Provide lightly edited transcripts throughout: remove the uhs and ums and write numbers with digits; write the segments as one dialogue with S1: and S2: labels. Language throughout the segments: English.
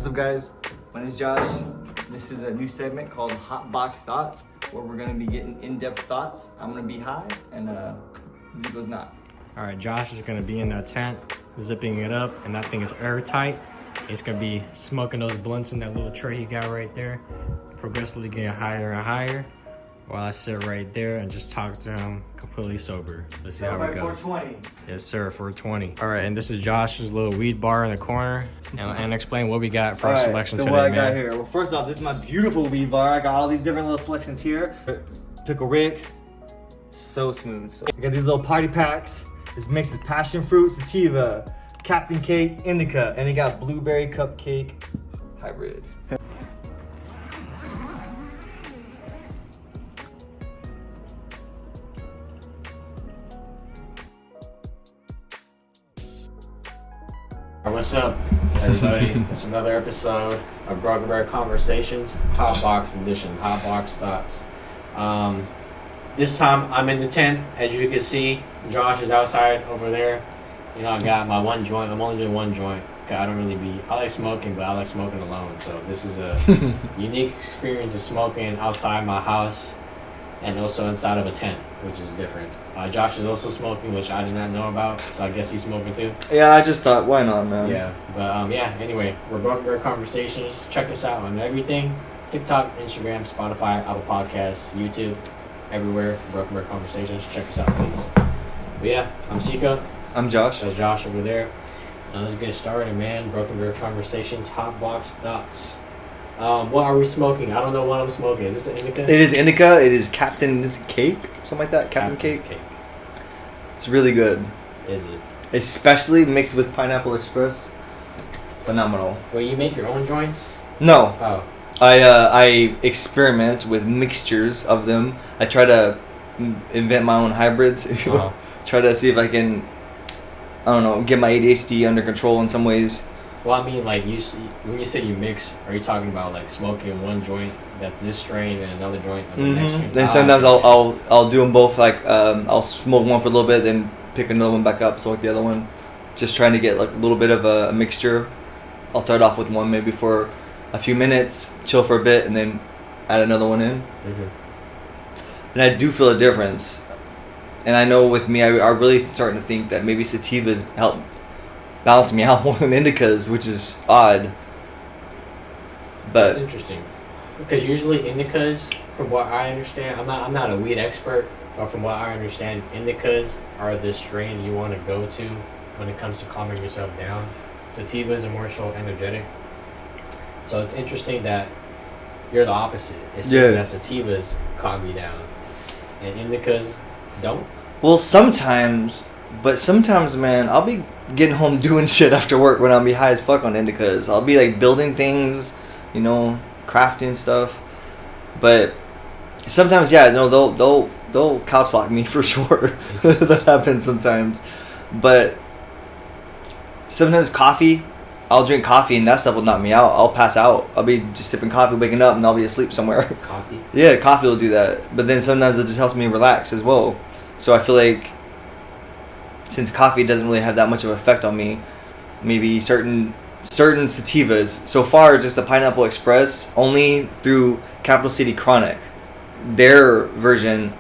S1: What's up, guys? My name is Josh. This is a new segment called Hot Box Thoughts, where we're gonna be getting in-depth thoughts. I'm gonna be high, and Xico's not.
S2: All right, Josh is gonna be in that tent, zipping it up, and that thing is airtight. It's gonna be smoking those blunts in that little tray he got right there, progressively getting higher and higher, while I sit right there and just talk to him completely sober. Let's see how it goes.
S1: 420.
S2: Yes, sir, 420. All right, and this is Josh's little weed bar in the corner, and explain what we got for our selection
S1: so
S2: today,
S1: what I
S2: man.
S1: got here? Well, first off, this is my beautiful weed bar. I got all these different little selections here. Pickle Rick, so smooth. I got these little party packs. It's mixed with passion fruit, sativa, Captain Cake, indica, and it got blueberry cupcake hybrid.
S2: What's up, everybody? It's another episode of Broken Bear Conversations, Hot Box Edition, Hot Box Thoughts. This time I'm in the tent, as you can see. Josh is outside over there. You know, I got my one joint. I'm only doing one joint. I like smoking, but I like smoking alone. So this is a unique experience of smoking outside my house and also inside of a tent, which is different. Josh is also smoking, which I did not know about, so I guess he's smoking too.
S1: Yeah, I just thought, why not, man?
S2: Yeah, but anyway, we're Broken Bear Conversations. Check us out on everything: TikTok, Instagram, Spotify, Apple Podcasts, YouTube, everywhere. Broken Bear Conversations. Check us out, please. But yeah, I'm Xico.
S1: I'm Josh.
S2: That's Josh over there. Now let's get started, man. Broken Bear Conversations, Hot Box Thoughts. What are we smoking? I don't know what I'm smoking. Is this an indica?
S1: It is indica. It is Captain's Cake, something like that. Captain's Cake. It's really good.
S2: Is it?
S1: Especially mixed with Pineapple Express. Phenomenal.
S2: Well, you make your own joints?
S1: No.
S2: Oh.
S1: I experiment with mixtures of them. I try to invent my own hybrids. Try to see if I can, I don't know, get my ADHD under control in some ways.
S2: Well, I mean, like, when you say you mix, are you talking about like smoking one joint that's this strain and another joint of the next strain?
S1: Then sometimes I'll do them both. Like I'll smoke one for a little bit, then pick another one back up, smoke the other one. Just trying to get like a little bit of a mixture. I'll start off with one maybe for a few minutes, chill for a bit, and then add another one in. Mm-hmm. And I do feel a difference. And I know with me, I'm really starting to think that maybe sativas help balance me out more than indicas, which is odd. But
S2: that's interesting, because usually indicas, from what I understand, I'm not a weed expert, but from what I understand, indicas are the strain you want to go to when it comes to calming yourself down. Sativas are more so energetic. So it's interesting that you're the opposite. It seems that sativas calm you down, and indicas don't.
S1: Well, sometimes, man, I'll be getting home doing shit after work when I'll be high as fuck on indicas. I'll be like building things, you know, crafting stuff. But sometimes, they'll couch lock me for sure. That happens sometimes. But sometimes coffee, I'll drink coffee and that stuff will knock me out. I'll pass out. I'll be just sipping coffee, waking up, and I'll be asleep somewhere.
S2: Coffee?
S1: Yeah, coffee will do that. But then sometimes it just helps me relax as well. So I feel like since coffee doesn't really have that much of an effect on me, maybe certain sativas, so far just the Pineapple Express, only through Capital City Chronic, their version,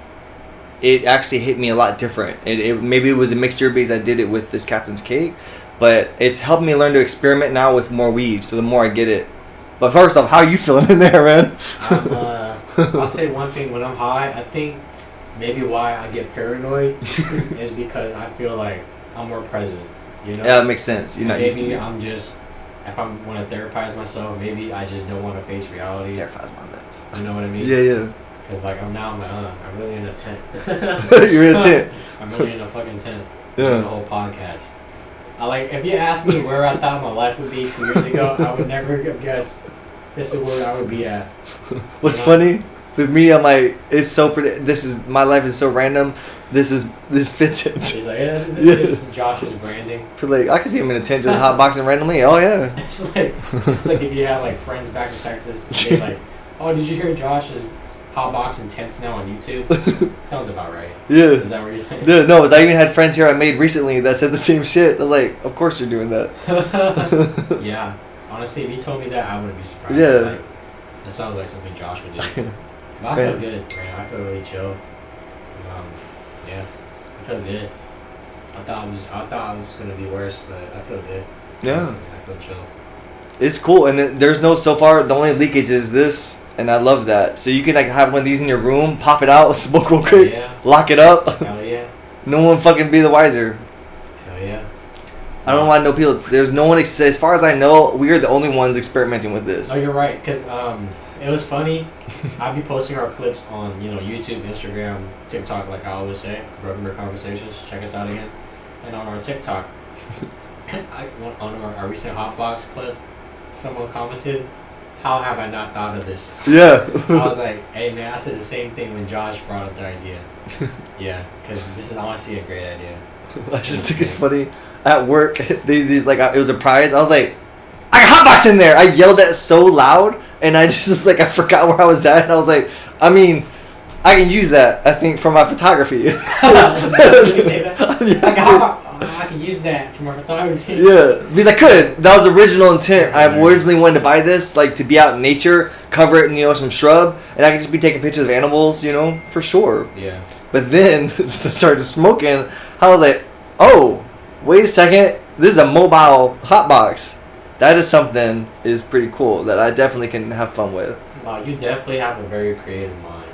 S1: it actually hit me a lot different. Maybe it was a mixture because I did it with this Captain's Cake, but it's helped me learn to experiment now with more weed, so the more I get it. But first off, how are you feeling in there, man?
S2: I'll say one thing: when I'm high, I think maybe why I get paranoid is because I feel like I'm more present. You know?
S1: Yeah, that makes sense. You're not used to it.
S2: I'm just, if I want to therapize myself, maybe I just don't want to face reality.
S1: Therapize myself.
S2: You know what I mean?
S1: Yeah.
S2: Because like I'm really in a tent.
S1: You're in a tent.
S2: I'm really in a fucking tent.
S1: Yeah.
S2: The whole podcast. If you asked me where I thought my life would be 2 years ago, I would never have guessed this is where I would be at.
S1: What's funny? With me, I'm like, it's so my life is so random. This fits it.
S2: He's like, this is Josh's branding.
S1: So like, I can see him in a tent just hotboxing randomly. Oh yeah.
S2: It's like if you have like friends back in Texas, and they're like, oh, did you hear Josh is hotboxing tents now on YouTube? Sounds about right.
S1: Yeah.
S2: Is that what you're saying?
S1: Yeah, no, I even had friends here I made recently that said the same shit. I was like, of course you're doing that.
S2: Yeah. Honestly, if you told me that, I wouldn't be surprised.
S1: Yeah.
S2: Like, it sounds like something Josh would do. But I feel good right now. I feel really chill. Yeah, I feel good. I thought I was gonna be worse, but I feel good.
S1: Yeah.
S2: I feel chill.
S1: It's cool, and there's no, so far the only leakage is this, and I love that. So you can like have one of these in your room, pop it out, smoke real quick, lock it up.
S2: Hell yeah.
S1: No one fucking be the wiser.
S2: Hell yeah.
S1: I don't know why no people. There's no one. As far as I know, we are the only ones experimenting with this.
S2: Oh, you're right. Because it was funny. I'd be posting our clips on YouTube, Instagram, TikTok, like I always say. Broken Conversations. Check us out again. And on our TikTok, on our recent Hotbox clip, someone commented, "How have I not thought of this?"
S1: Yeah.
S2: I was like, "Hey man, I said the same thing when Josh brought up the idea." Yeah, because this is honestly a great idea.
S1: I just think it's funny. At work, these like it was a prize. I was like, I got Hotbox in there. I yelled that so loud, and I just like I forgot where I was at, and I was like, I mean, I can use that. I think for my photography.
S2: You can say that?
S1: Yeah,
S2: I can use that for my photography.
S1: yeah, because I could. That was the original intent. I originally wanted to buy this, like to be out in nature, cover it in some shrub, and I could just be taking pictures of animals, for sure.
S2: Yeah.
S1: But then I started smoking. I was like, oh, wait a second. This is a mobile hotbox. That is pretty cool that I definitely can have fun with.
S2: Wow, you definitely have a very creative mind.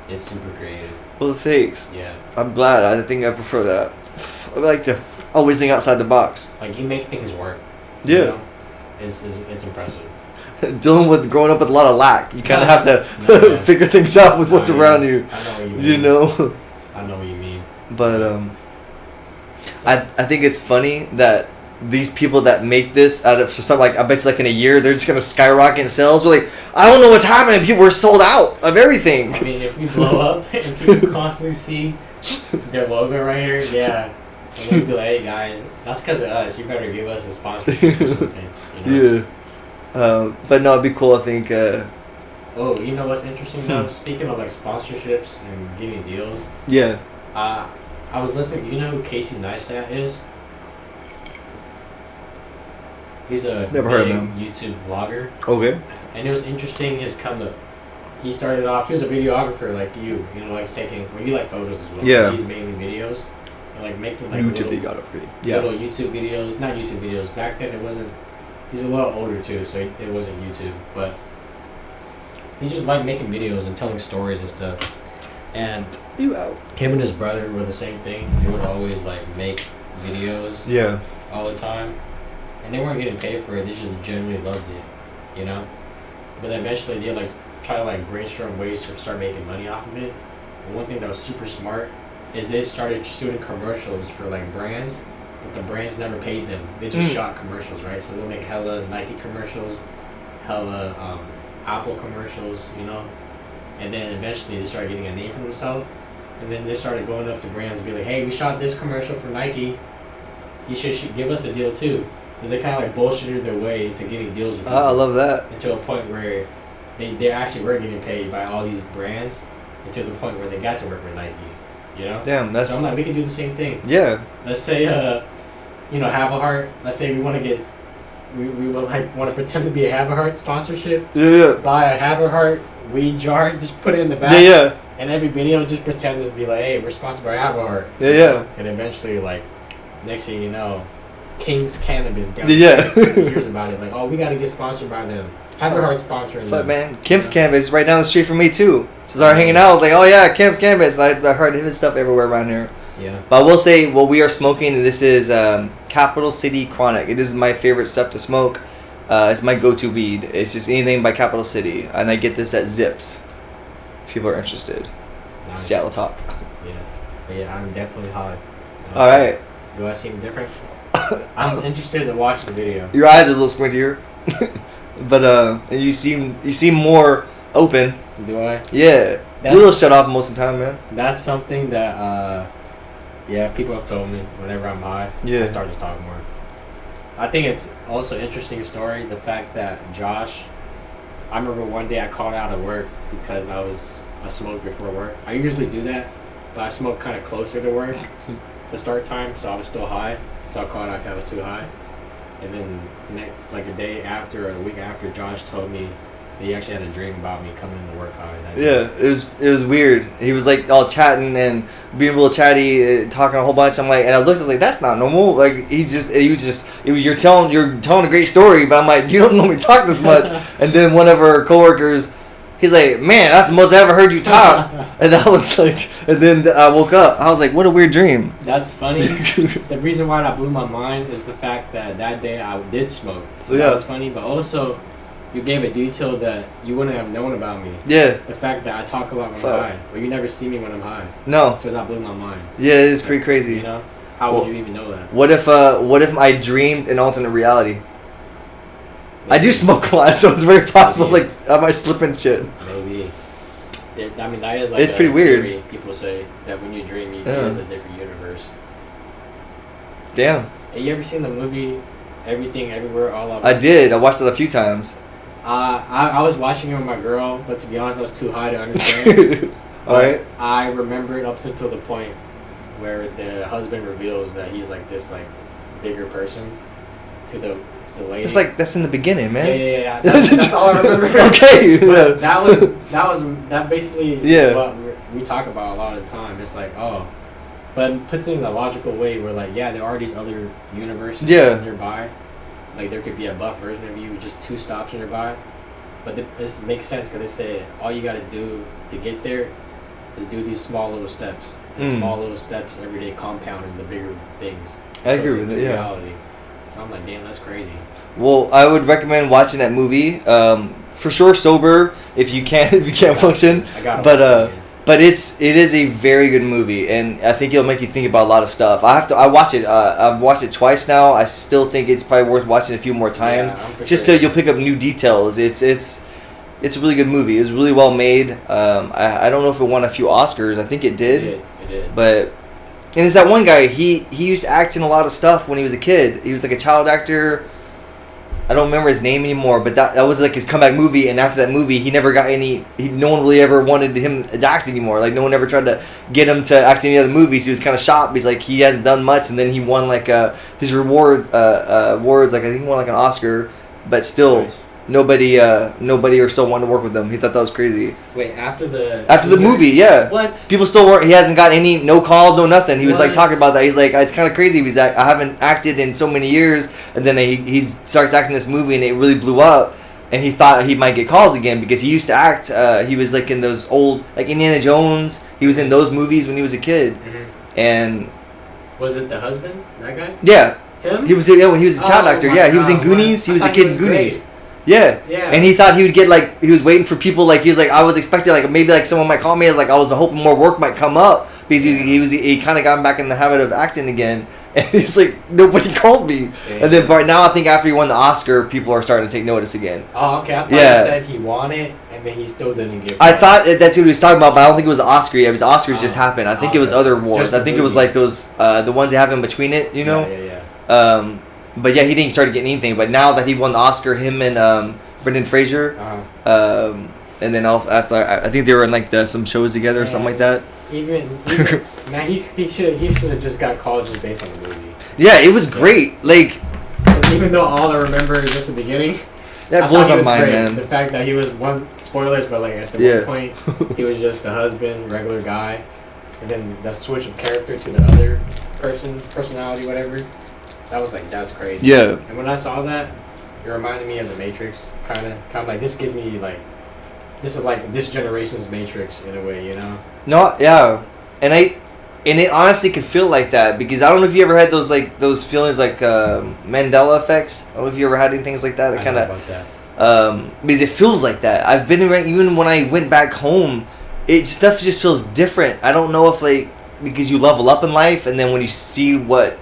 S2: It's super creative.
S1: Well, thanks.
S2: Yeah.
S1: I'm glad. I think I prefer that. I like to always think outside the box.
S2: Like you make things work.
S1: Yeah.
S2: It's impressive.
S1: Dealing with growing up with a lot of lack, you kind of have to figure things out with what's around you.
S2: I know what you mean. I know what you mean.
S1: But I think it's funny that these people that make this out of something like, I bet you like in a year they're just gonna skyrocket in sales. We're like, I don't know what's happening. People are sold out of everything.
S2: I mean, if we blow up and people constantly see their logo right here, yeah, and they'd be like, hey guys, that's because of us. You better give us a sponsorship or something.
S1: Yeah. But no, it'd be cool. I think.
S2: Oh, you know what's interesting though? Speaking of like sponsorships and getting deals.
S1: Yeah.
S2: I was listening. Do you know who Casey Neistat is? He's a
S1: Never heard of him.
S2: YouTube vlogger.
S1: Okay.
S2: And it was interesting his come up. He started off. He was a videographer like you. Like taking. Well, you like photos as well.
S1: Yeah.
S2: He's mainly videos. And like making like
S1: YouTube videography. Yeah.
S2: Little YouTube videos. Not YouTube videos. Back then it wasn't. He's a little older too, so it wasn't YouTube. But he just liked making videos and telling stories and stuff. And him and his brother were the same thing. They would always like make videos.
S1: Yeah.
S2: All the time. And they weren't getting paid for it. They just genuinely loved it, But then eventually they like try to like brainstorm ways to start making money off of it. And one thing that was super smart is they started shooting commercials for like brands, but the brands never paid them. They just shot commercials, right? So they'll make hella Nike commercials, hella Apple commercials, And then eventually they started getting a name for themselves. And then they started going up to brands and be like, hey, we shot this commercial for Nike. You should give us a deal too. So they kind of like bullshitted their way into getting deals with people.
S1: I love that.
S2: And to a point where they actually were getting paid by all these brands, and to the point where they got to work with Nike.
S1: Damn, that's.
S2: So I'm like, we could do the same thing.
S1: Yeah.
S2: Let's say, Have a Heart. Let's say we want to get, we want to pretend to be a Have a Heart sponsorship.
S1: Yeah.
S2: Buy a Have a Heart weed jar, just put it in the back.
S1: Yeah.
S2: And every video, just pretend to be like, hey, we're sponsored by Have a Heart.
S1: Yeah.
S2: And eventually, like, next thing you know, King's Cannabis got hears about it. Like, oh, we got to get sponsored by them. Have a Heart sponsoring them.
S1: Man, Kim's Cannabis is right down the street from me too. So I started hanging out, like, oh yeah, Kim's Cannabis. I heard his stuff everywhere around here.
S2: Yeah.
S1: But I will say, what we are smoking, and this is Capital City Chronic. It is my favorite stuff to smoke. It's my go-to weed. It's just anything by Capital City, and I get this at Zips. If people are interested.
S2: Nice.
S1: Seattle Talk.
S2: Yeah. But yeah, I'm definitely high.
S1: All right.
S2: Do I seem different? I'm interested to watch the video.
S1: Your eyes are a little squintier, but and you seem more open.
S2: Do I?
S1: Yeah. We'll shut off most of the time, man.
S2: That's something that people have told me whenever I'm high.
S1: Yeah.
S2: I start to talk more. I think it's also an interesting story, the fact that Josh, I remember one day I called out of work because I smoked before work. I usually do that, but I smoked kind of closer to work, the start time, so I was still high. So I called out because I was too high. And then like a day after or a week after, Josh told me that he actually had a dream about me coming into work high.
S1: Yeah, it was weird. He was like all chatting and being real chatty, talking a whole bunch. I'm like, and I looked, I was like, that's not normal. Like you're telling a great story, but I'm like, you don't normally talk this much. And then one of our coworkers, he's like, man, that's the most I ever heard you talk. And I was like, and then I woke up. I was like, what a weird dream.
S2: That's funny. The reason why that blew my mind is the fact that day I did smoke. So
S1: yeah.
S2: That was funny, but also you gave a detail that you wouldn't have known about me.
S1: Yeah.
S2: The fact that I talk a lot when I'm high, but you never see me when I'm high.
S1: No.
S2: So that blew my mind.
S1: Yeah, it is pretty crazy.
S2: You know? How would you even know that?
S1: What if I dreamed an alternate reality? Maybe. I do smoke a lot, so it's very possible. Maybe. Like I might slip in shit.
S2: Maybe. I mean, that is like
S1: it's pretty weird.
S2: Theory. People say that when you dream, it is a different universe.
S1: Damn.
S2: Have you ever seen the movie Everything Everywhere All at Once?
S1: I did. I watched it a few times.
S2: I was watching it with my girl, but to be honest, I was too high to understand.
S1: Alright.
S2: I remember it up until the point where the husband reveals that he's like this like bigger person to the lady.
S1: That's in the beginning, man.
S2: Yeah. That's all I remember.
S1: Okay.
S2: That basically what we talk about a lot of the time. It's like, but it puts it in a logical way where like, there are these other universes nearby. Like there could be a buff version of you, just 2 stops nearby. But this makes sense because they say all you got to do to get there is do these small little steps. And small little steps every day compound into bigger things.
S1: I agree with it. Yeah.
S2: Reality. So I'm like, damn, that's crazy.
S1: Well, I would recommend watching that movie. For sure, sober if you can't function.
S2: I got
S1: but it is a very good movie, and I think it'll make you think about a lot of stuff. I watch it. I've watched it twice now. I still think it's probably worth watching a few more times, so you'll pick up new details. It's a really good movie. It was really well made. I don't know if it won a few Oscars. I think it did.
S2: It did.
S1: But and it's that one guy. He used to act in a lot of stuff when he was a kid. He was like a child actor. I don't remember his name anymore, but that was like his comeback movie. And after that movie, he never got no one really ever wanted him to act anymore. Like no one ever tried to get him to act in any other movies. He was kind of shocked. He's like he hasn't done much, and then he won like his awards. Like I think he won like an Oscar, but still nobody or still wanted to work with him. He thought that was crazy.
S2: Wait, after the
S1: movie, yeah.
S2: What?
S1: People still work. He hasn't got no calls, no nothing. He was like talking about that. He's like, it's kind of crazy. He's like, I haven't acted in so many years, and then he starts acting this movie, and it really blew up. And he thought he might get calls again because he used to act. He was like in those old like Indiana Jones. He was in those movies when he was a kid. Mm-hmm. And
S2: was it the husband? That guy?
S1: Yeah.
S2: Him?
S1: He was when he was a child actor. Yeah, he was in Goonies. He was the kid in Goonies. Great. Yeah. And he thought he would get he was waiting for people he was like I was expecting maybe someone might call me I was hoping more work might come up because he kind of got back in the habit of acting again, and he's like nobody called me. And then but now I think after he won the Oscar people are starting to take notice again.
S2: Oh, okay. I thought you said he won it and then he still didn't get
S1: I thought that's what he was talking about, but I don't think it was the Oscar. Yeah, it was the Oscars just happened. I think it was other awards. I think it was like those the ones they have in between it, you know.
S2: Yeah.
S1: But yeah, he didn't start getting anything. But now that he won the Oscar, him and Brendan Fraser, and then after I think they were in some shows together or something like that.
S2: Even man, he should have just got called just based on the movie.
S1: Yeah, it was great.
S2: Even though all I remember is just the beginning.
S1: That blows my mind, man.
S2: The fact that he was spoilers, but at the one point he was just a husband, regular guy, and then the switch of character to the other personality, whatever. That was that's crazy.
S1: Yeah.
S2: And when I saw that, it reminded me of the Matrix, kind of this gives me this is this generation's Matrix in a way, you know.
S1: No, yeah, and it honestly could feel like that because I don't know if you ever had those feelings Mandela effects. I don't know if you ever had any things like that. That kind of because it feels like that. I've been even when I went back home, stuff just feels different. I don't know if because you level up in life and then when you see where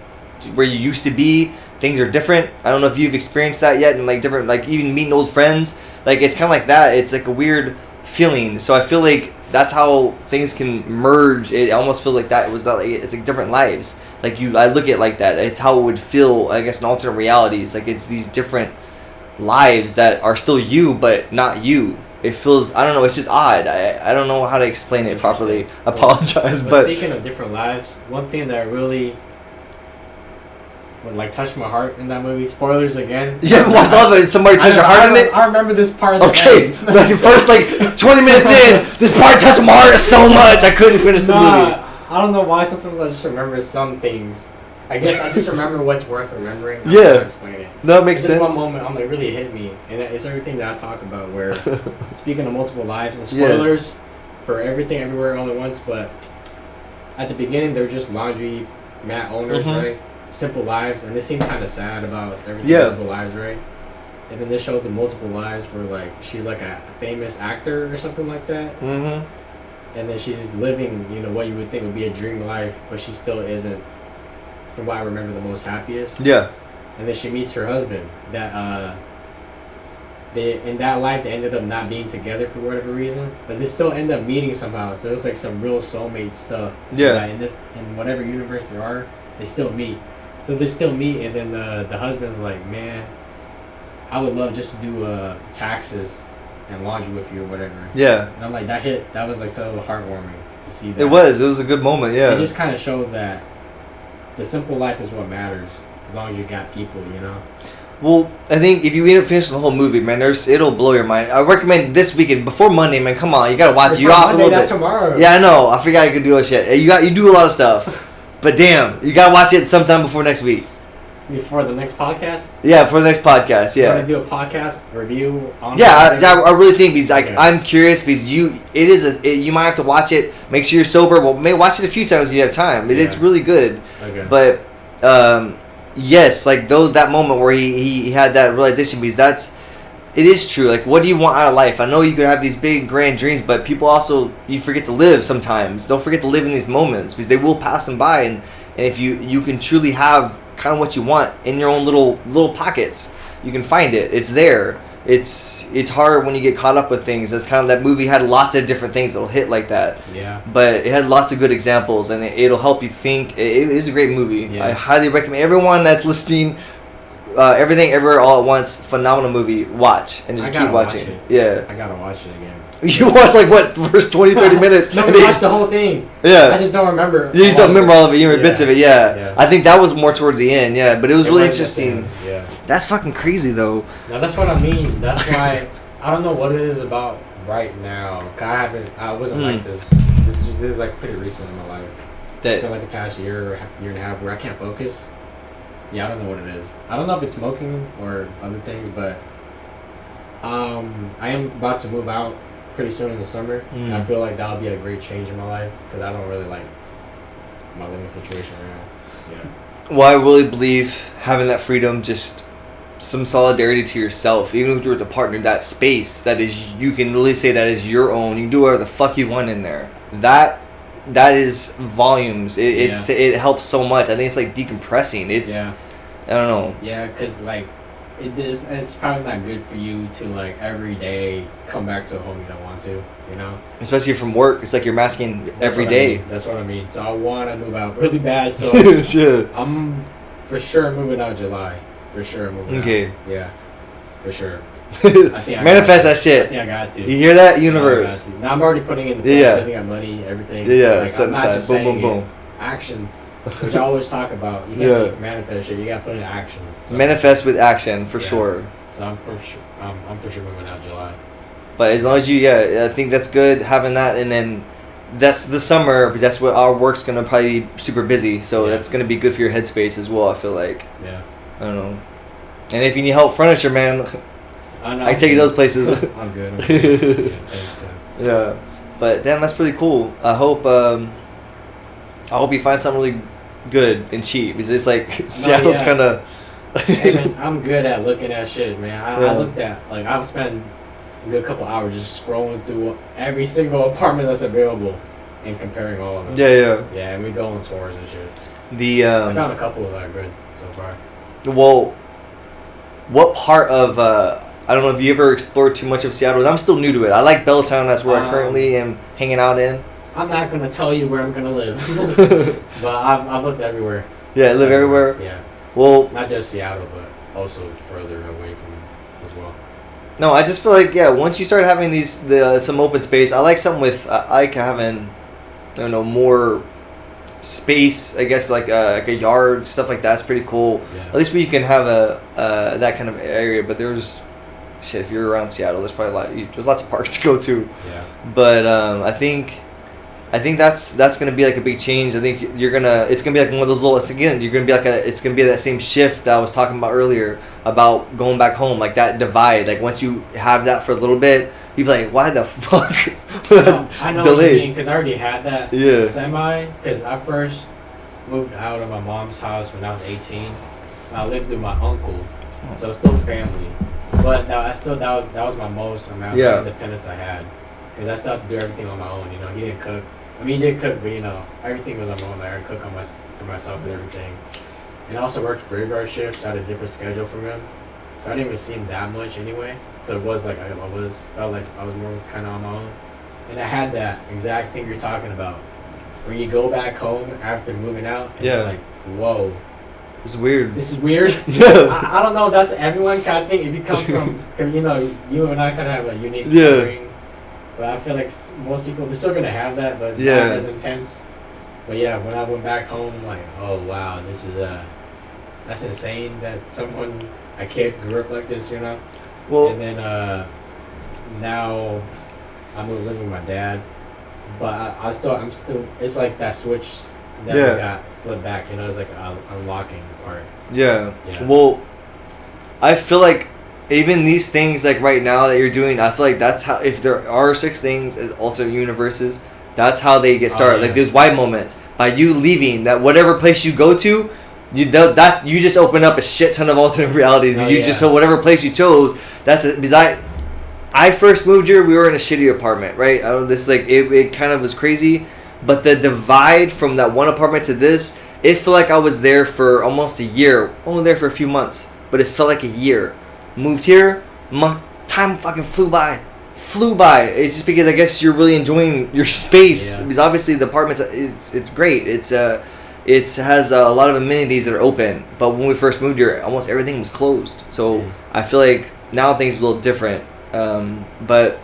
S1: you used to be, things are different. I don't know if you've experienced that yet, and different, even meeting old friends. It's kind of like that. It's a weird feeling. So I feel that's how things can merge. It almost feels like that. It was it's different lives. I look at it like that. It's how it would feel. I guess in alternate realities, it's these different lives that are still you, but not you. It feels. I don't know. It's just odd. I don't know how to explain it properly. I apologize, but
S2: speaking of different lives, one thing that really when like touched my heart in that movie. Spoilers again.
S1: Yeah, watch all of it. Somebody touched your heart in it.
S2: I remember this part.
S1: Okay, like the first like 20 minutes in, this part touched my heart so much I couldn't finish the movie.
S2: I don't know why. Sometimes I just remember some things. I guess I just remember what's worth remembering. I
S1: Yeah.
S2: can't explain it.
S1: No, it makes
S2: This
S1: sense.
S2: one moment, I'm like, really hit me, and it's everything that I talk about. Where speaking of multiple lives and spoilers for everything, everywhere, all at once. But at the beginning, they're just laundry mat owners, right? Simple lives, and they seem kind of sad about everything. Multiple lives, right? And then they showed the multiple lives where like she's like a famous actor or something like that.
S1: Mm-hmm.
S2: And then she's living, you know, what you would think would be a dream life, but she still isn't. From what I remember, the most happiest.
S1: Yeah.
S2: And then she meets her husband. That they in that life they ended up not being together for whatever reason, but they still end up meeting somehow. So it was like some real soulmate stuff.
S1: Yeah.
S2: That in whatever universe there are, they still meet. So they still meet, and then the husband's like, man, I would love just to do taxes and laundry with you or whatever.
S1: Yeah.
S2: And I'm like, that was like so heartwarming to see that.
S1: It was a good moment, yeah.
S2: It just kind of showed that the simple life is what matters, as long as you got people, you know?
S1: Well, I think if you end up finishing the whole movie, man, it'll blow your mind. I recommend this weekend, before Monday, man, come on, you gotta watch it. You off a little
S2: that's
S1: bit.
S2: Tomorrow.
S1: Yeah, I know. I forgot you could do all shit. You do a lot of stuff. But damn, you gotta watch it sometime before next week.
S2: Before the next podcast?
S1: Yeah, for the next podcast, yeah.
S2: You want to do a podcast review on
S1: I really think, because like,
S2: okay.
S1: I'm curious, because you might have to watch it, make sure you're sober, well, maybe watch it a few times when you have time. It's really good.
S2: Okay.
S1: But, yes, like that moment where he had that realization, because it is true. Like, what do you want out of life? I know you could have these big grand dreams, but people also, you forget to live sometimes. Don't forget to live in these moments, because they will pass them by, and if you can truly have kind of what you want in your own little pockets, you can find it. It's there. It's hard when you get caught up with things. That's kind of, that movie had lots of different things that'll hit like that.
S2: Yeah.
S1: But it had lots of good examples, and it'll help you think. It is a great movie.
S2: Yeah.
S1: I highly recommend everyone that's listening. Everything Everywhere All at Once, phenomenal movie. Watch and just keep watching. Yeah.
S2: I gotta watch it again.
S1: You watch like what, the first 20-30 minutes?
S2: No, we watched the whole thing.
S1: Yeah.
S2: I just don't remember.
S1: You just don't remember all of it. You remember bits of it. Yeah.
S2: Yeah.
S1: I think that was more towards the end. Yeah, but it was really interesting.
S2: Yeah.
S1: That's fucking crazy though.
S2: Now that's what I mean. That's why I don't know what it is about right now. I wasn't like this. This is like pretty recent in my life. I feel like the past year and a half where I can't focus. Yeah, I don't know what it is. I don't know if it's smoking or other things, but I am about to move out pretty soon in the summer. And I feel like that'll be a great change in my life because I don't really like my living situation right now. Yeah.
S1: Well, I really believe having that freedom, just some solidarity to yourself, even if you're with a partner, that space that is, you can really say that is your own. You can do whatever the fuck you want in there. That is volumes. It helps so much. I think it's like decompressing. I don't know.
S2: Yeah, because like it's probably not good for you to like every day come back to a home you don't want to, you know?
S1: Especially from work. It's like you're masking every day.
S2: That's what I mean. So I want to move out really bad. So I'm for sure moving out July. For sure moving out. Okay. Yeah, for sure.
S1: Manifest that shit.
S2: I think I got to.
S1: You hear that, universe?
S2: Now I'm already putting in the plan, saving up money, everything.
S1: Yeah,
S2: like,
S1: set
S2: I'm not
S1: aside.
S2: just
S1: Boom,
S2: saying
S1: boom, boom.
S2: Action, which I always talk about. You can't just manifest shit. You got to put in action. So,
S1: manifest with action, for sure.
S2: So I'm for sure moving out July.
S1: But as long as you, I think that's good having that, and then that's the summer, because that's what our work's gonna probably be super busy. So that's gonna be good for your headspace as well. I feel like.
S2: Yeah.
S1: I don't know. And if you need help furniture, man, I can take you to those places.
S2: I'm good. Yeah, thanks,
S1: yeah. But damn, that's pretty cool. I hope you find something really good and cheap, because it's like Seattle's kind of.
S2: Hey man, I'm good at looking at shit, man. I looked at, like, I've spent a good couple hours just scrolling through every single apartment that's available and comparing all of them.
S1: Yeah.
S2: Yeah, and we go on tours and shit.
S1: I
S2: found a couple that are good so far.
S1: Well, what part of I don't know if you ever explored too much of Seattle. I'm still new to it. I like Belltown. That's where I currently am hanging out in.
S2: I'm not gonna tell you where I'm gonna live, but I've looked everywhere.
S1: Yeah, live everywhere.
S2: Yeah.
S1: Well,
S2: not just Seattle, but also further away from it as well.
S1: No, I just feel like once you start having some open space, I like something with I like having, I don't know, more space, I guess, like a yard, stuff like that's pretty cool.
S2: Yeah.
S1: At least where you can have a that kind of area. But there's shit. If you're around Seattle, there's probably there's lots of parks to go to.
S2: Yeah.
S1: But I think that's gonna be like a big change. I think it's gonna be like one of those little. You're gonna be like it's gonna be that same shift that I was talking about earlier about going back home, like that divide. Like once you have that for a little bit, you'd be like, why the fuck?
S2: I know what you mean, because I already had that semi. Because I first moved out of my mom's house when I was 18. I lived with my uncle, so it's still family. But that was my most amount of independence I had. Because I still have to do everything on my own. You know, he didn't cook. I mean, he did cook, but you know, everything was on my own. I could cook for myself and everything. And I also worked graveyard shifts. I had a different schedule from him, so I didn't even see him that much anyway. So it was like felt like I was more kind of on my own. And I had that exact thing you're talking about, where you go back home after moving out. And you're like, whoa.
S1: It's weird.
S2: This is weird. I don't know if that's everyone kind of thing. If you come from, you know, you and I kind of have a unique upbringing. But I feel like most people, they're still going to have that, but not as intense. But yeah, when I went back home, like, oh wow, this is that's insane that a kid grew up like this, you know? Well, and then now I'm living with my dad, but I'm still, it's like that switch that we got flipped back, you know, it's like unlocking part. Yeah.
S1: Well, I feel like even these things like right now that you're doing, I feel like that's how, if there are such things as alternate universes, that's how they get started. Like those white moments by you leaving that whatever place you go to, you just open up a shit ton of alternate realities because so whatever place you chose, because I first moved here, we were in a shitty apartment, right? I don't know, this like it kind of was crazy, but the divide from that one apartment to this, it felt like I was there for almost a year, only there for a few months, but it felt like a year. Moved here, my time fucking flew by. It's just because I guess you're really enjoying your space, because obviously the apartment's it's great. It has a lot of amenities that are open, but when we first moved here, almost everything was closed. So I feel like now things are a little different. But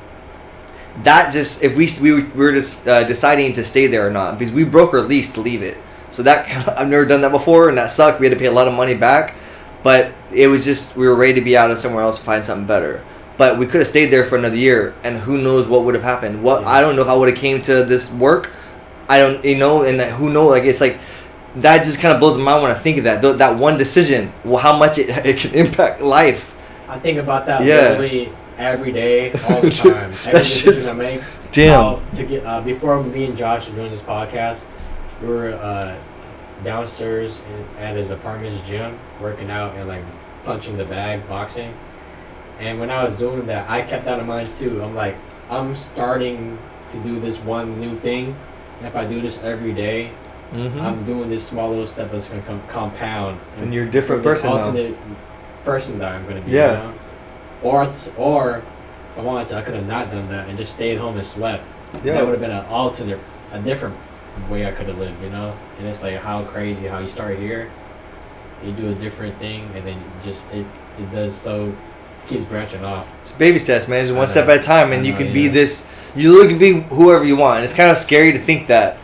S1: that just, if we were just deciding to stay there or not, because we broke our lease to leave it. So that I've never done that before, and that sucked. We had to pay a lot of money back, but it was just, we were ready to be out of somewhere else and find something better. But we could have stayed there for another year, and who knows what would have happened. I don't know if I would have came to this work. I don't, and that, who knows, like, it's like, that just kind of blows my mind when I think of that. That one decision, how much it can impact life.
S2: I think about that literally every day, all the time. Every decision I make.
S1: Damn.
S2: Before me and Josh were doing this podcast, we were downstairs at his apartment's gym, working out and like punching the bag, boxing. And when I was doing that, I kept that in mind too. I'm like, I'm starting to do this one new thing, and if I do this every day, I'm doing this small little step that's going to compound.
S1: And you're a different person now.
S2: Alternate person that I'm going to be. Yeah. Or if I wanted to, I could have not done that and just stayed home and slept. Yeah. That would have been a different way I could have lived, you know? And it's like how crazy how you start here, you do a different thing, and then just it does so. Keeps branching off. It's
S1: baby steps, man. It's one step at a time, and you can be this. You can be whoever you want. And it's kind of scary to think that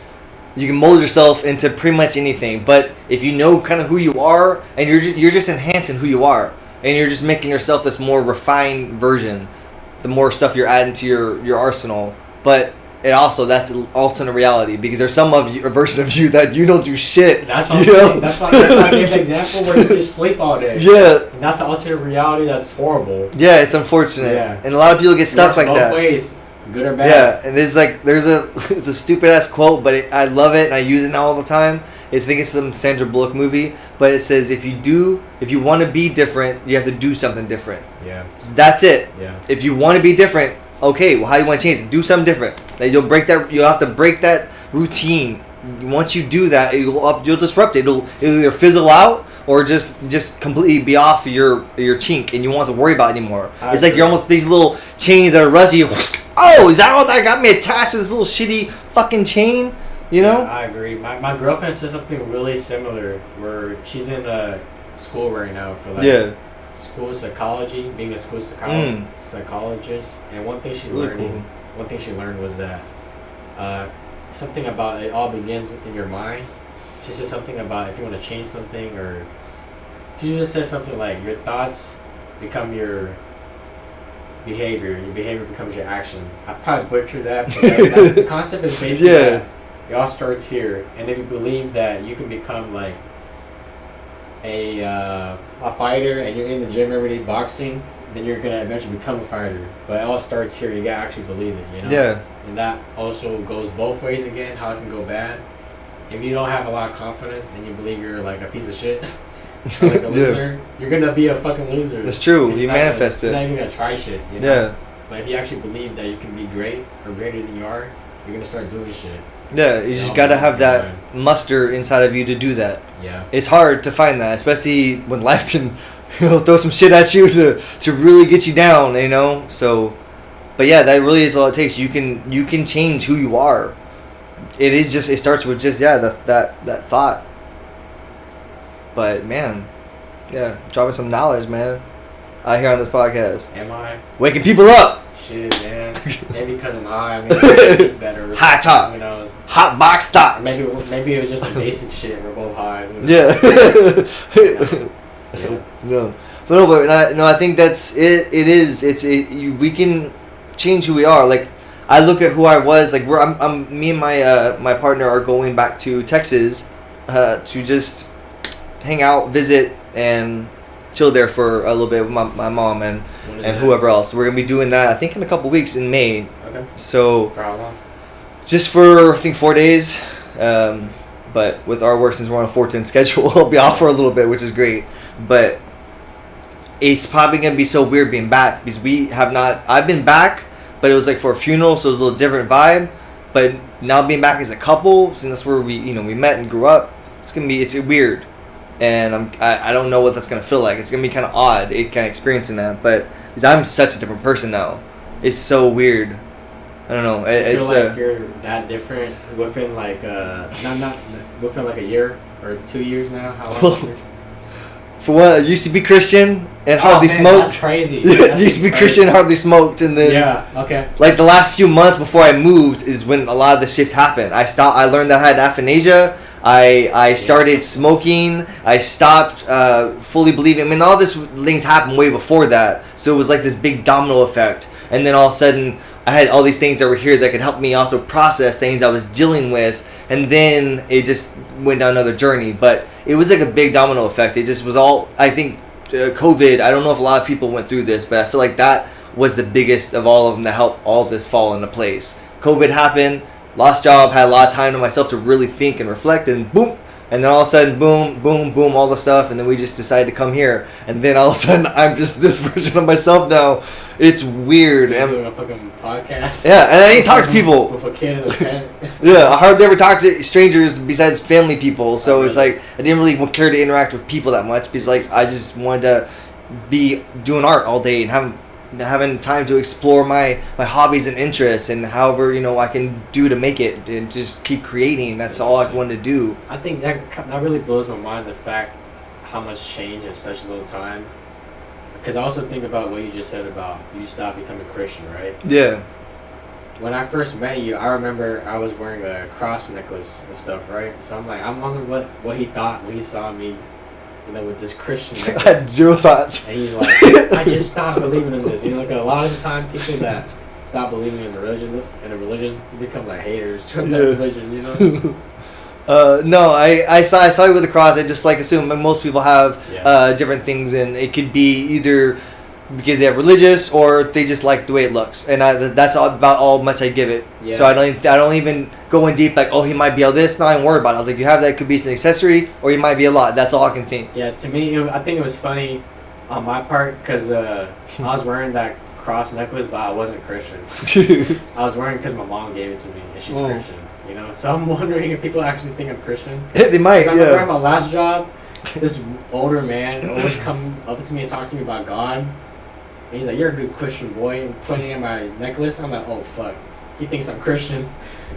S1: you can mold yourself into pretty much anything. But if you know kind of who you are, and you're just enhancing who you are, and you're just making yourself this more refined version, the more stuff you're adding to your arsenal. But it also, that's an alternate reality, because there's a version of you that you don't do shit.
S2: That's why I gave an example where you just sleep all day. Yeah. And that's an alternate reality that's horrible.
S1: Yeah, it's unfortunate. Yeah. And a lot of people get stuck like that.
S2: Both ways, good or bad.
S1: Yeah, and it's like, it's a stupid ass quote, but I love it and I use it now all the time. I think it's some Sandra Bullock movie, but it says if you want to be different, you have to do something different.
S2: Yeah.
S1: That's it.
S2: Yeah.
S1: If you want to be different, okay, well, how do you want to change it? Do something different. Like you'll have to break that routine. Once you do that, you'll disrupt it. It'll either fizzle out or just completely be off your chink, and you won't have to worry about it anymore. It's like you're almost these little chains that are rusty. Oh, is that what that got me attached to this little shitty fucking chain? You know?
S2: Yeah, I agree. My girlfriend says something really similar, where she's in school right now for like school psychology, being a school psychologist, and one thing she learned was that something about it all begins in your mind, she said something about if you want to change something, or she just said something like your thoughts become your behavior becomes your action. I probably butchered that, but like, the concept is basically that it all starts here, and if you believe that you can become like a fighter and you're in the gym every day boxing, then you're gonna eventually become a fighter. But it all starts here. You gotta actually believe it, you know.
S1: Yeah.
S2: And that also goes both ways again. How it can go bad. If you don't have a lot of confidence and you believe you're like a piece of shit, or like a loser, you're gonna be a fucking loser.
S1: That's true. You manifest it.
S2: You're not even gonna try shit. You know?
S1: Yeah.
S2: But if you actually believe that you can be great or greater than you are, you're gonna start doing shit.
S1: Yeah, you just gotta have that muster inside of you to do that.
S2: Yeah.
S1: It's hard to find that, especially when life can, throw some shit at you to really get you down, you know. So, but yeah, that really is all it takes. You can change who you are. It starts with just that thought. But man, yeah, dropping some knowledge, man, out here on this podcast.
S2: Am I
S1: waking people up?
S2: Shit, man. Maybe because I'm high. I mean, better.
S1: High top.
S2: Who knows?
S1: Hot box thoughts.
S2: Maybe it was just some basic shit. And we're both high.
S1: Yeah.
S2: Yeah.
S1: No, but I think that's it. It is. We can change who we are. Like, I look at who I was. Like, me and my partner are going back to Texas, to just hang out, visit, and chill there for a little bit with my mom and whoever else. We're gonna be doing that, I think, in a couple weeks in May.
S2: Okay.
S1: So,
S2: for how long?
S1: just for I think 4 days. But with our work, since we're on a 4-10 schedule, I'll be off for a little bit, which is great. But it's probably gonna be so weird being back because we have not. I've been back, but it was like for a funeral, so it was a little different vibe. But now being back as a couple, since that's where we met and grew up, it's weird, and I don't know what that's gonna feel like. It's gonna be kind of odd, kind of experiencing that. But because I'm such a different person now, it's so weird. I don't know.
S2: I feel like you're that different within like not within like a year or 2 years now. How long?
S1: For one, I used to be Christian and hardly smoked.
S2: That's crazy.
S1: Used to be Christian, hardly smoked, and then like the last few months before I moved is when a lot of the shift happened. I learned that I had aphasia. I started smoking. I stopped fully believing. I mean, all this things happened way before that, so it was like this big domino effect. And then all of a sudden, I had all these things that were here that could help me also process things I was dealing with. And then it just went down another journey. But it was like a big domino effect. It just was all, I think, COVID, I don't know if a lot of people went through this, but I feel like that was the biggest of all of them to help all of this fall into place. COVID happened, lost job, had a lot of time to myself to really think and reflect, and boom. And then all of a sudden, boom, boom, boom, all the stuff. And then we just decided to come here. And then all of a sudden, I'm just this version of myself now. It's weird.
S2: You're doing a fucking podcast.
S1: Yeah, and I didn't talk to people.
S2: With a kid in a tent.
S1: Yeah, I hardly ever talk to strangers besides family people. So it's like, I didn't really care to interact with people that much. Because like, I just wanted to be doing art all day and having time to explore my hobbies and interests and however I can do to make it and just keep creating. That's all I wanted to do.
S2: I think that really blows my mind, the fact how much change in such a little time. Because I also think about what you just said about you stopped becoming Christian, right?
S1: Yeah.
S2: When I first met you, I remember I was wearing a cross necklace and stuff, right? So I'm like, I'm wondering what he thought when he saw me, with this Christian necklace.
S1: I had zero thoughts.
S2: And he's like, I just stopped believing in this. Like a lot of the time, people that stop believing in a religion, become like haters towards that religion,
S1: No, I saw you with the cross. I just assume most people have different things, and it could be either because they have religious or they just like the way it looks, and that's about all much I give it. Yeah. So I don't even go in deep like, oh, he might be all this. Not even worry about it. I was like, you have that, it could be an accessory, or he might be a lot. That's all I can think.
S2: Yeah, to me, I think it was funny on my part because I was wearing that cross necklace, but I wasn't Christian. I was wearing it because my mom gave it to me, and she's Christian. So I'm wondering if people actually think I'm Christian.
S1: They might.
S2: I remember at my last job, this older man always come up to me and talk to me about God. And he's like, "You're a good Christian boy," and pointing at my necklace. I'm like, "Oh fuck, he thinks I'm Christian,"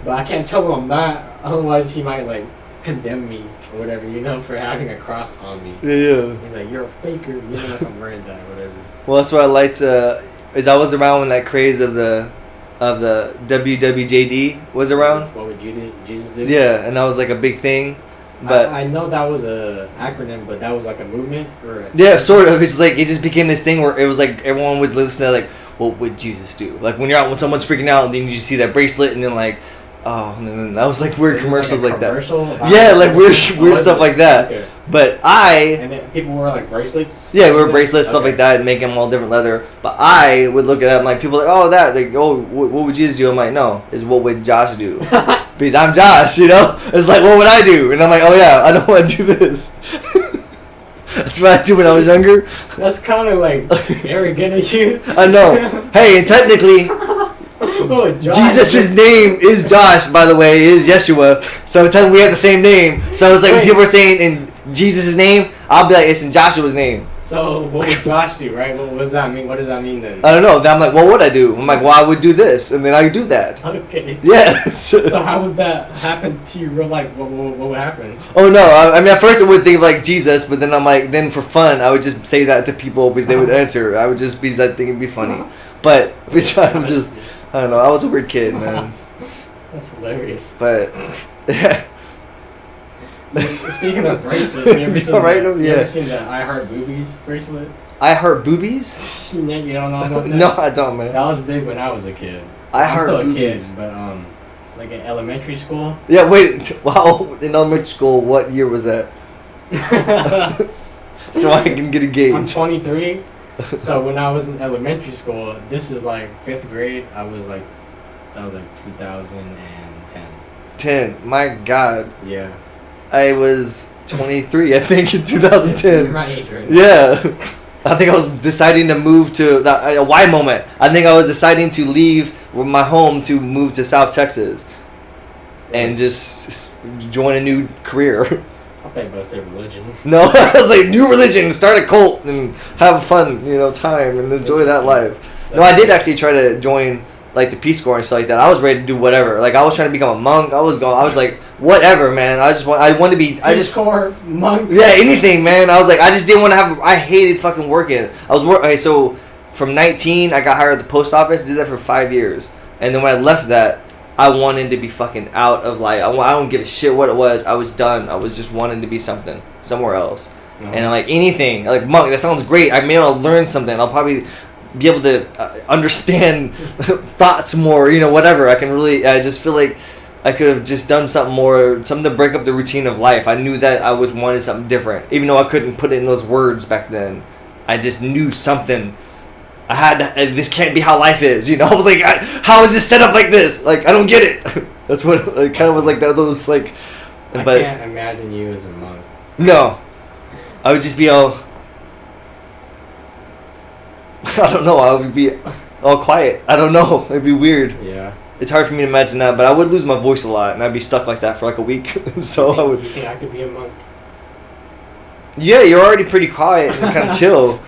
S2: but I can't tell him I'm not. Otherwise, he might condemn me or whatever, for having a cross on me.
S1: Yeah.
S2: He's like, "You're a faker," even if I'm wearing that or whatever.
S1: Well, that's what I liked. Is I was around when that craze of the WWJD was around.
S2: What would Jesus do?
S1: Yeah, and that was like a big thing. But
S2: I know that was a acronym, but that was like a movement, or
S1: yeah, sort of. It's like it just became this thing where it was like everyone would listen to like, what would Jesus do? Like when someone's freaking out, then you see that bracelet, and then like, oh, and then that was like weird commercials like that. Yeah, like weird stuff like that. Okay. But
S2: and then people wear like bracelets.
S1: Yeah, we wear bracelets, stuff like that, and make them all different leather. But I would look at them like people like, oh, that, like, oh, what would Jesus do? I'm like, no, it's what would Josh do? Because I'm Josh, you know. It's like, what would I do? And I'm like, oh yeah, I don't want to do this. That's what I do when I was younger.
S2: That's kind of like arrogant of you.
S1: I know. Hey, and technically, Jesus' name is Josh, by the way, is Yeshua. So technically we have the same name. So it's like when people are saying in Jesus' name, I'll be like, it's in Joshua's name.
S2: So what would Josh do, right? What does that mean? What does that mean then?
S1: I don't know. Then I'm like, what would I do? I'm like, well, I would do this, and then I would do that.
S2: Okay.
S1: Yeah.
S2: So how would that happen to you real life? What would happen?
S1: Oh no! I mean, at first I would think of like Jesus, but then I'm like, then for fun, I would just say that to people because they would answer. I would just be that thing, it'd be funny. But I'm just, I don't know. I was a weird kid, man.
S2: That's hilarious.
S1: But yeah.
S2: Speaking of bracelets, you ever seen the I Heart Boobies bracelet?
S1: I Heart Boobies?
S2: You don't know about that?
S1: No, I don't, man.
S2: That was big when I was a kid.
S1: I Heart
S2: still
S1: Boobies.
S2: A kid, but like in elementary school.
S1: Yeah, wait. Wow, in elementary school, what year was that? So I can get a gauge.
S2: I'm 23. So when I was in elementary school, this is like 5th grade. That was like 2010.
S1: 10. My God.
S2: Yeah.
S1: I was 23, I think, in 2010.
S2: You're my age right now.
S1: Yeah. I think I was deciding to move to a Y moment. I think I was deciding to leave my home to move to South Texas and just join a new career.
S2: I thought you were about to say religion.
S1: No, I was like, new religion, start a cult and have fun, time and enjoy that life. No, I did actually try to join like the Peace Corps and stuff like that. I was ready to do whatever. Like I was trying to become a monk. I was like, whatever, man. I wanted to be.
S2: Peace Corps, monk.
S1: Yeah, anything, man. I was like, I just didn't want to have. I hated fucking working. Okay, so from 19, I got hired at the post office. Did that for 5 years, and then when I left that, I wanted to be fucking out of life. I don't give a shit what it was. I was done. I was just wanting to be something somewhere else, and like anything, like monk. That sounds great. I may I'll learn something. I'll probably be able to understand thoughts more, whatever. I just feel like I could have just done something to break up the routine of life. I knew that I wanted something different, even though I couldn't put it in those words back then. I just knew something. I had this can't be how life is, I was like, how is this set up like this? Like, I don't get it. That's what it kind of was like. Those like.
S2: I can't imagine you as a monk.
S1: No, I would just be all. I don't know. I would be all quiet. I don't know. It'd be weird.
S2: Yeah.
S1: It's hard for me to imagine that, but I would lose my voice a lot, and I'd be stuck like that for like a week. So I would.
S2: You think I could be a monk?
S1: Yeah, you're already pretty quiet and kind of chill,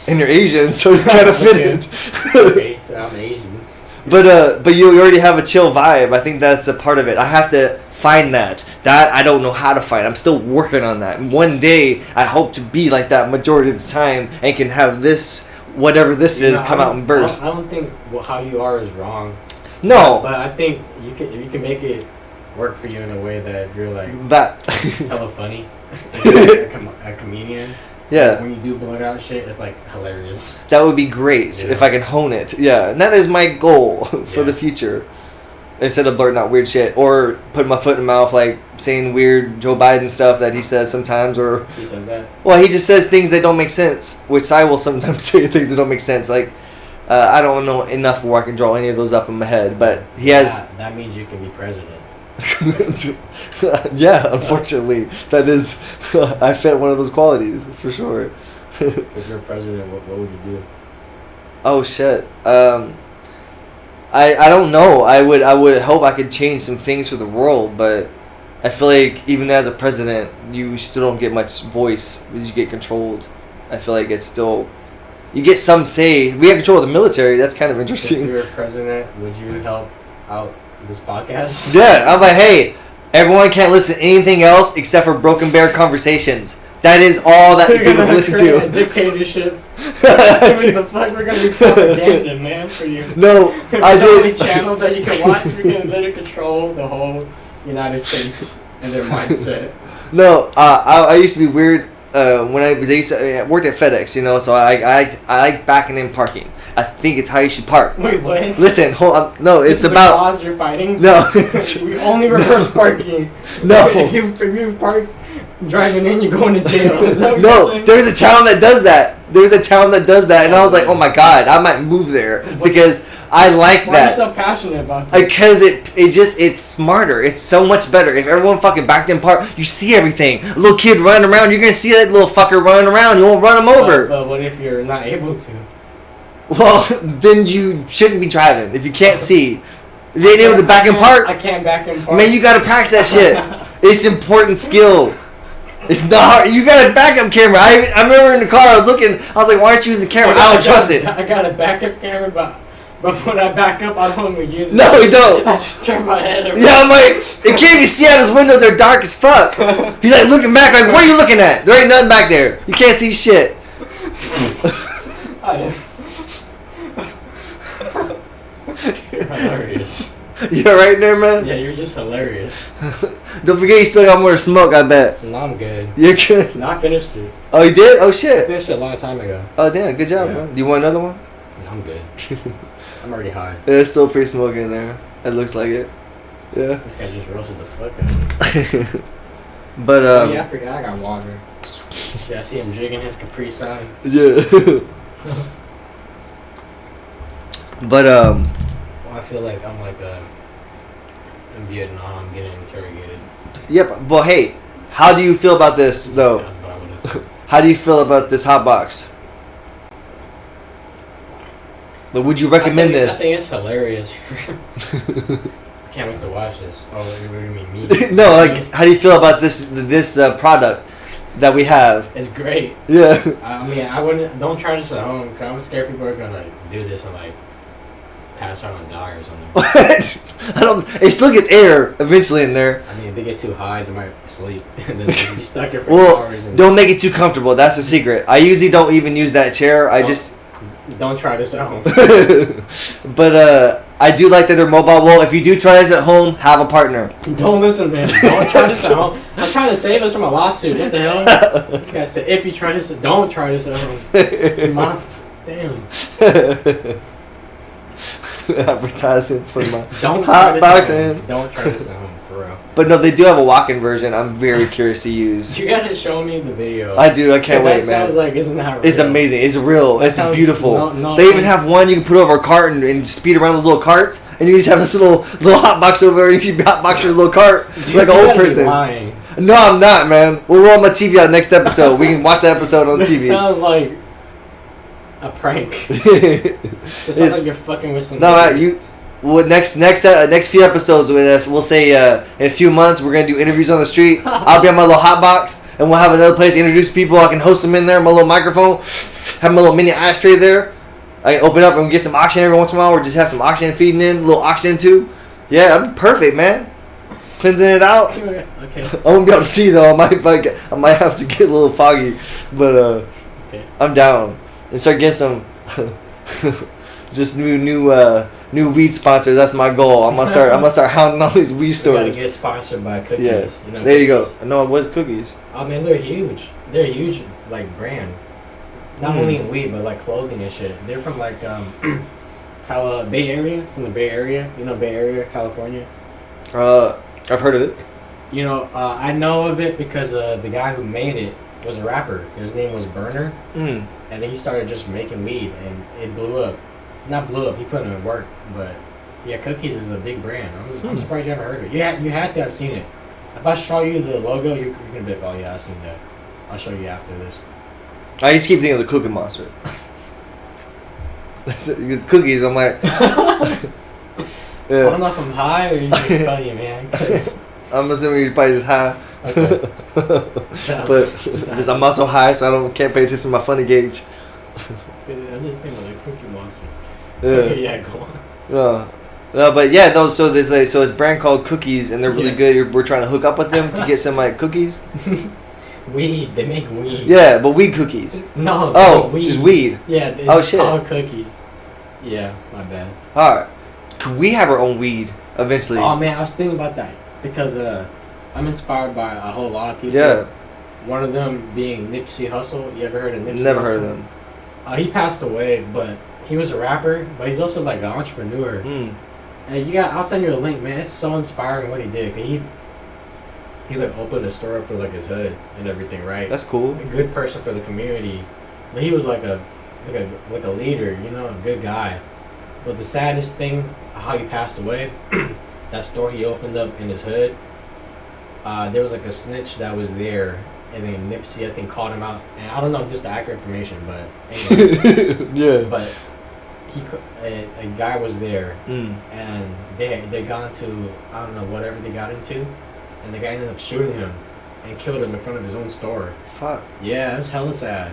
S1: and you're Asian, so you kind of fit it.
S2: Okay, so I'm Asian.
S1: But you already have a chill vibe. I think that's a part of it. I have to find that. That I don't know how to find. I'm still working on that. And one day I hope to be like that majority of the time and can have this. Whatever this is, come out and burst.
S2: I don't think how you are is wrong.
S1: No.
S2: But I think if you can make it work for you in a way that if you're like hella funny, a comedian.
S1: Yeah.
S2: When you do blurt out shit, it's like hilarious.
S1: That would be great if I can hone it. Yeah. And that is my goal for the future. Instead of blurting out weird shit or putting my foot in my mouth, like saying weird Joe Biden stuff that he says sometimes, or
S2: he says that.
S1: Well, he just says things that don't make sense, which I will sometimes say things that don't make sense. Like I don't know enough where I can draw any of those up in my head, but he has.
S2: That means you can be president.
S1: Yeah, unfortunately, that is. I fit one of those qualities for sure.
S2: If you're president, what would you do?
S1: Oh shit. I don't know. I would hope I could change some things for the world, but I feel like even as a president, you still don't get much voice because you get controlled. I feel like it's still you get some say. We have control of the military. That's kind of interesting.
S2: If you were president, would you help out this podcast?
S1: Yeah, I'm like, hey, everyone can't listen to anything else except for Broken Bear conversations. That is all that people can listen to.
S2: A dictatorship. The fuck, we're gonna be propaganda, man, for you.
S1: No, I did.
S2: The only channel that you can watch, we're gonna literally control the whole United States and their mindset.
S1: No, I used to be weird when I worked at FedEx, you know, so I like backing in parking. I think it's how you should park.
S2: Wait, what?
S1: Listen, hold on. No, it's
S2: this
S1: about.
S2: A cause you're fighting?
S1: No,
S2: we only reverse parking.
S1: No.
S2: If you park driving in, you're going to jail. Is that what
S1: no.
S2: you're saying?
S1: There's a town that does that. There's a town that does that, and I was like, oh my god, I might move there because I like
S2: Why
S1: that.
S2: are you so passionate about this?
S1: Because it's smarter. It's so much better. If everyone fucking backed in park, you see everything. A little kid running around, you're gonna see that little fucker running around. You won't run him over.
S2: But what if you're not able to?
S1: Well, then you shouldn't be driving if you can't see. If you ain't able to back in park,
S2: I can't back in park.
S1: man, you gotta practice that shit. It's important skill. It's not hard. You got a backup camera. I remember in the car, I was like, why aren't you using the camera? I don't trust it.
S2: I got a backup camera, but when I back up, I don't even use it.
S1: No, you don't.
S2: I just turn my head around.
S1: Yeah, I'm like, it can't even see out his windows. They're dark as fuck. He's like looking back, like, what are you looking at? There ain't nothing back there. You can't see shit.
S2: You're hilarious.
S1: You alright there, man?
S2: Yeah, you're just hilarious.
S1: Don't forget you still got more to smoke, I bet.
S2: No, I'm good.
S1: You're good.
S2: No, I finished it.
S1: Oh, you did? Oh,
S2: I
S1: shit.
S2: finished it a long time ago.
S1: Oh, damn. Good job,
S2: Yeah.
S1: man. Do you want another one?
S2: No, I'm good. I'm already high.
S1: There's still pre-smoke in there. It looks like it. Yeah.
S2: This guy just roasted the fuck out of me.
S1: But,
S2: Oh, yeah, I forgot I got water. Shit, I see him drinking his Capri Sun.
S1: yeah. But,
S2: Well, I feel like I'm like in Vietnam getting interrogated.
S1: yep. Well, hey, how do you feel about this, though?
S2: That's what I would have said.
S1: How do you feel about this hot box? Like, would you recommend
S2: I
S1: this?
S2: think it's hilarious. I can't wait to watch this. Oh, what do you mean me?
S1: No, like, how do you feel about this product that we have?
S2: It's great.
S1: Yeah.
S2: I mean, I wouldn't. Don't try this at home. 'Cause I'm scared people are gonna like do this and like pass out and die or something.
S1: What? I don't. It still gets air eventually in there.
S2: I mean, if they get too high, they might sleep and then they'll be stuck here for
S1: Well,
S2: hours. And
S1: don't make it too comfortable. That's the secret. I usually don't even use that chair. I just.
S2: don't try this at home.
S1: But I do like that they're mobile. Well, if you do try this at home, have a partner.
S2: Don't listen to him. Don't try this at home. I'm trying to save us from a lawsuit. What the hell? This guy said, if you try this, don't try this at home. Damn.
S1: Advertising for my
S2: Don't
S1: hot
S2: try this
S1: boxing.
S2: at home. Don't try this at home, for real.
S1: But no, they do have a walk-in version. I'm very curious to use.
S2: You gotta show me the video.
S1: I do. I can't wait,
S2: That
S1: man.
S2: sounds like, isn't that real?
S1: It's amazing. It's real.
S2: That
S1: It's
S2: sounds-
S1: beautiful.
S2: no,
S1: They even have one you can put over a cart and speed around those little carts, and you just have this little hot box over there. You can hot box your little cart
S2: Dude,
S1: like an
S2: you
S1: old
S2: gotta be
S1: person.
S2: lying.
S1: No, I'm not, man. We'll roll my TV out next episode. We can watch the episode on
S2: This
S1: TV.
S2: sounds like a prank. It sounds
S1: It's-
S2: like you're fucking with some.
S1: No, Matt, you. Well, next few episodes with us, we'll say in a few months we're gonna do interviews on the street. I'll be on my little hot box, and we'll have another place to introduce people. I can host them in there, my little microphone, have my little mini ashtray there. I can open up and get some oxygen every once in a while, or just have some oxygen feeding in, a little oxygen tube. Yeah, that'd be perfect, man. Cleansing it out.
S2: Okay.
S1: I won't be able to see though. I might have to get a little foggy, but
S2: Okay.
S1: I'm down and start getting some just new weed sponsors. That's my goal. I'm gonna start hounding all these weed
S2: We gotta
S1: stores.
S2: get sponsored by cookies.
S1: Yeah,
S2: You know,
S1: there you go.
S2: cookies.
S1: No, what is cookies?
S2: I mean, they're huge. They're a huge, like, brand. Not
S1: Hmm.
S2: only in weed, but like clothing and shit. They're from like Bay Area, from the Bay Area. You know, Bay Area, California.
S1: I've heard of it.
S2: You know, I know of it because the guy who made it was a rapper. His name was Burner,
S1: Mm.
S2: and he started just making weed, and it blew up. Not blew up. He put in work, but yeah, Cookies is a big brand. I'm surprised you haven't heard of it. You had to have seen it. If I show you the logo, you're gonna be like, oh yeah, I've seen that. I'll show you after this.
S1: I just keep thinking of the Cookie Monster. Cookies. I'm like,
S2: I
S1: yeah.
S2: don't know if I'm high or you just funny, man. 'cause-
S1: I'm assuming you're probably just high.
S2: Okay.
S1: But because I'm also high, so can't pay attention to my funny gauge.
S2: I'm just thinking of the Cookie Monster.
S1: Yeah.
S2: Okay, yeah, go on.
S1: But yeah, no. So there's it's a brand called Cookies, and they're really
S2: Yeah.
S1: good. We're trying to hook up with them to get some like cookies.
S2: Weed. They make weed.
S1: Yeah, but weed cookies.
S2: No.
S1: Oh,
S2: weed.
S1: just weed.
S2: Yeah. It's
S1: Oh, shit.
S2: called Cookies. Yeah, my bad.
S1: All right. Could we have our own weed eventually?
S2: Oh man, I was thinking about that because I'm inspired by a whole lot of people.
S1: Yeah.
S2: One of them being Nipsey Hussle. You ever heard of Nipsey
S1: Never
S2: Hussle?
S1: heard of them.
S2: He passed away, but he was a rapper, but he's also like an entrepreneur. And I'll send you a link, man. It's so inspiring what he did. He like opened a store up for like his hood and everything, right?
S1: That's cool.
S2: A good person for the community. But he was like a leader, you know, a good guy. But the saddest thing, how he passed away, that store he opened up in his hood, there was like a snitch that was there, and then Nipsey, I think, called him out. And I don't know if this is the accurate information, but anyway.
S1: Yeah.
S2: But a guy was there, and they got into, I don't know, whatever they got into, and the guy ended up shooting him and killed him in front of his own store.
S1: Fuck.
S2: Yeah, it was hella sad.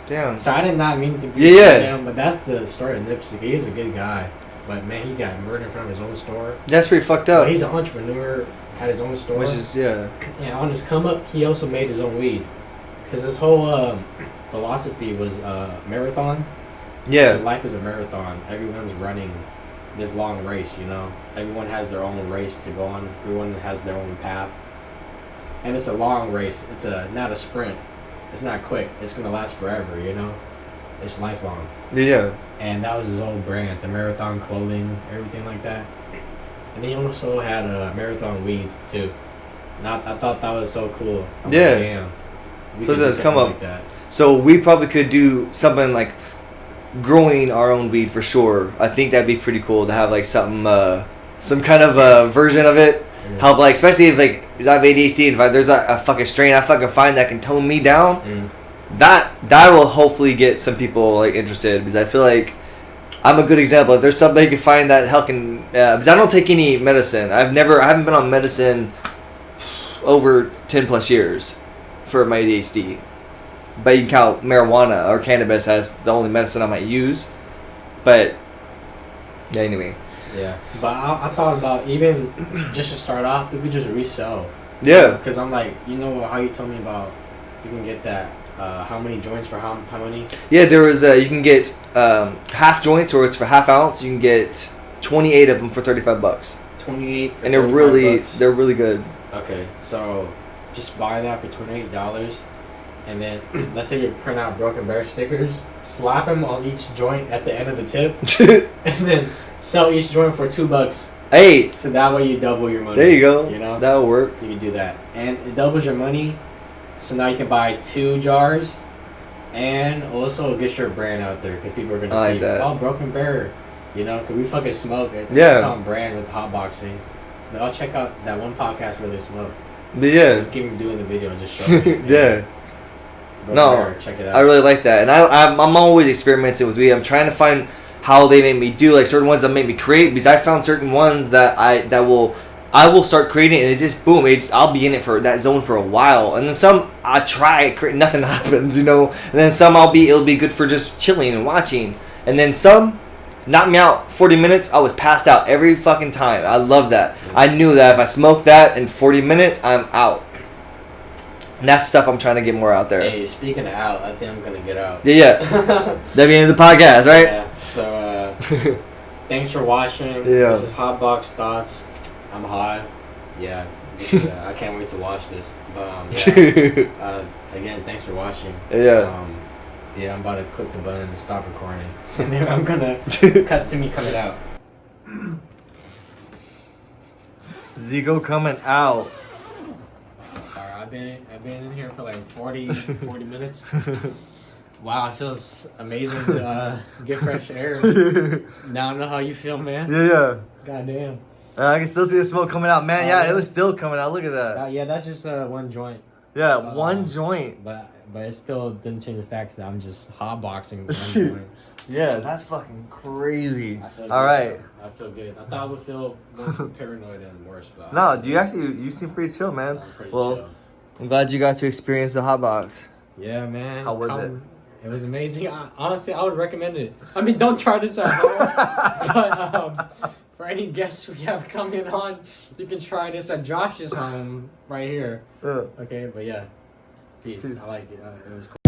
S1: Damn.
S2: So I did not mean to be down, but that's the story of Nipsey. He's a good guy, but man, he got murdered in front of his own store.
S1: That's pretty fucked up.
S2: But he's an entrepreneur, had his own store.
S1: Which is, yeah.
S2: And on his come up, he also made his own weed, because his whole philosophy was marathon.
S1: Yeah.
S2: So life is a marathon. Everyone's running this long race, you know. Everyone has their own race to go on. Everyone has their own path, and it's a long race. It's not a sprint. It's not quick. It's gonna last forever, you know. It's lifelong.
S1: Yeah.
S2: And that was his whole brand, the marathon clothing, everything like that. And he also had a marathon weed too. And I thought that was so cool. I'm
S1: yeah.
S2: Like, damn. We could do
S1: come up.
S2: like that.
S1: So we probably could do something like growing our own weed for sure. I think that'd be pretty cool to have like something, some kind of version of it.
S2: Yeah.
S1: Help, like, especially if like I have ADHD, and if there's a fucking strain I fucking find that can tone me down, that will hopefully get some people like interested, because I feel like I'm a good example. If there's something you can find that hell can, because I don't take any medicine. I haven't been on medicine over 10 plus years for my ADHD. But you can count marijuana or cannabis as the only medicine I might use. But yeah, anyway.
S2: Yeah, but I thought about, even just to start off, we could just resell.
S1: Yeah.
S2: Because I'm like, you know how you told me about you can get that, how many joints for how many?
S1: Yeah, there was, you can get half joints, or it's for half ounce. You can get 28 of them for $35.
S2: 28 for
S1: and
S2: $35?
S1: they're really good.
S2: Okay, so just buy that for $28. And then, let's say you print out Broken Bear stickers, slap them on each joint at the end of the tip, and then sell each joint for $2.
S1: Hey!
S2: So that way you double your money.
S1: There you go.
S2: You know?
S1: That'll work.
S2: You can do that. And it doubles your money, so now you can buy 2 jars, and also get your brand out there, because people are going to see,
S1: that.
S2: Oh, Broken Bear, you know, because we fucking smoke it.
S1: Yeah.
S2: It's on brand with hotboxing. So I'll check out that one podcast where they smoke.
S1: But yeah.
S2: Keep doing the video and just show it.
S1: Yeah. No,
S2: check it out.
S1: I really like that, and I'm always experimenting with weed. I'm trying to find how they make me do, like, certain ones that make me create, because I found certain ones that I will start creating, and it just boom, I'll be in it for that zone for a while, and then some I try create, nothing happens, you know, and then some it'll be good for just chilling and watching, and then some knock me out 40 minutes. I was passed out every fucking time. I love that. I knew that if I smoked that in 40 minutes, I'm out. And that's stuff I'm trying to get more out there.
S2: Hey, speaking of out, I think I'm going to get out.
S1: Yeah. That'd be the end of the podcast, right?
S2: Yeah. So, thanks for watching.
S1: Yeah.
S2: This is Hotbox Thoughts. I'm high. Yeah. I can't wait to watch this. But, yeah. Again, thanks for watching.
S1: Yeah.
S2: Yeah, I'm about to click the button and stop recording. And then I'm going to cut to me coming out.
S1: Xico coming out.
S2: I've been in here for like 40 minutes. Wow, it feels amazing to get fresh air. Now I know how you feel, man.
S1: Yeah.
S2: Goddamn.
S1: I can still see the smoke coming out, man. Yeah, it was still coming out. Look at that.
S2: Yeah, that's just one joint.
S1: Yeah, one joint.
S2: But it still didn't change the fact that I'm just hotboxing one joint.
S1: Yeah, that's fucking crazy.
S2: All right. I feel good. I thought I would feel more paranoid and worse, but
S1: no, you seem pretty chill, man.
S2: I'm pretty
S1: well, chill. I'm glad you got to experience the hotbox.
S2: Yeah, man.
S1: How was it?
S2: It was amazing. Honestly, I would recommend it. I mean, don't try this at home. But for any guests we have coming on, you can try this at Josh's home right here. Okay, but yeah. Peace. I like it. It was cool.